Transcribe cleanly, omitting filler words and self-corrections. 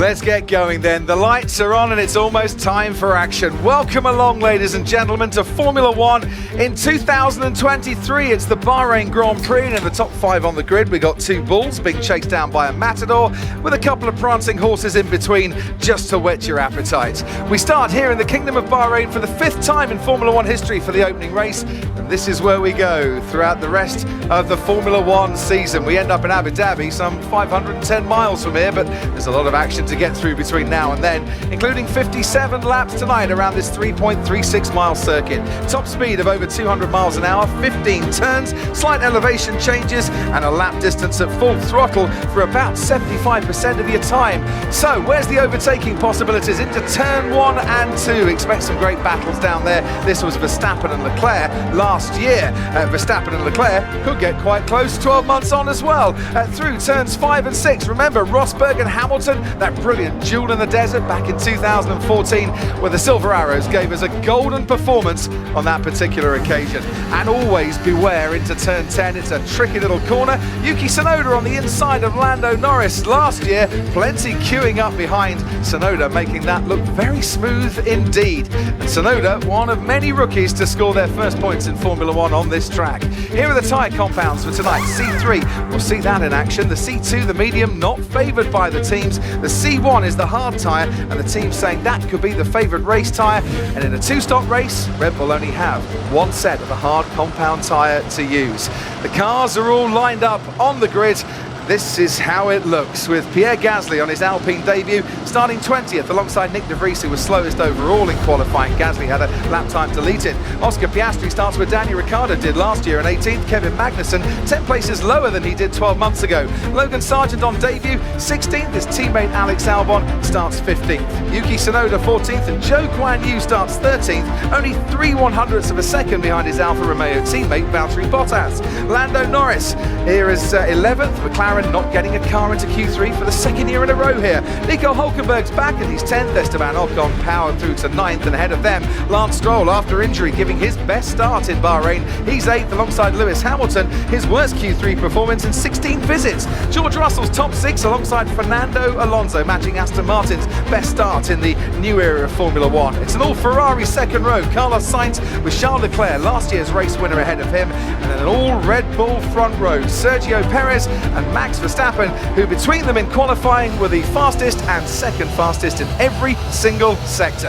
Let's get going then. The lights are on and it's almost time for action. Welcome along, ladies and gentlemen, to Formula One in 2023. It's the Bahrain Grand Prix, and in the top 5 on the grid, we got 2 bulls being chased down by a matador with a couple of prancing horses in between, just to whet your appetite. We start here in the Kingdom of Bahrain for the 5th time in Formula One history for the opening race, and this is where we go throughout the rest of the Formula One season. We end up in Abu Dhabi, some 510 miles from here, but there's a lot of action to get through between now and then, including 57 laps tonight around this 3.36 mile circuit. Top speed of over 200 miles an hour, 15 turns, slight elevation changes, and a lap distance at full throttle for about 75% of your time. So where's the overtaking possibilities into turn 1 and 2? Expect some great battles down there. This was Verstappen and Leclerc last year. Verstappen and Leclerc could get quite close 12 months on as well. Through turns 5 and 6, remember Rosberg and Hamilton, that brilliant duel in the desert back in 2014, where the Silver Arrows gave us a golden performance on that particular occasion. And always beware into turn 10, it's a tricky little corner. Yuki Tsunoda on the inside of Lando Norris last year, plenty queuing up behind Tsunoda, making that look very smooth indeed. And Tsunoda, one of many rookies to score their first points in Formula One on this track. Here are the tyre compounds for tonight. C3, we'll see that in action. The C2, the medium, not favoured by the teams. The C1 is the hard tyre, and the team's saying that could be the favoured race tyre. And in a 2-stop race, Red Bull only have 1 set of a hard compound tyre to use. The cars are all lined up on the grid. This is how it looks, with Pierre Gasly on his Alpine debut, starting 20th alongside Nick de Vries, who was slowest overall in qualifying. Gasly had a lap time to lead it. Oscar Piastri starts where Daniel Ricciardo did last year in 18th. Kevin Magnussen 10 places lower than he did 12 months ago. Logan Sargent on debut 16th. His teammate Alex Albon starts 15th. Yuki Tsunoda 14th, and Zhou Guanyu starts 13th, only 3/100ths of a second behind his Alfa Romeo teammate Valtteri Bottas. Lando Norris here is 11th. McLaren not getting a car into Q3 for the 2nd year in a row here. Nico Hülkenberg's back and he's 10th. Esteban Ocon powered through to 9th, and ahead of them Lance Stroll, after injury, giving his best start in Bahrain. He's 8th alongside Lewis Hamilton, his worst Q3 performance in 16 visits. George Russell's top 6 alongside Fernando Alonso, matching Aston Martin's best start in the new era of Formula One. It's an all Ferrari second row. Carlos Sainz with Charles Leclerc, last year's race winner, ahead of him, and then an all Red Bull front row. Sergio Perez and Max Verstappen, who between them in qualifying were the fastest and second fastest in every single sector.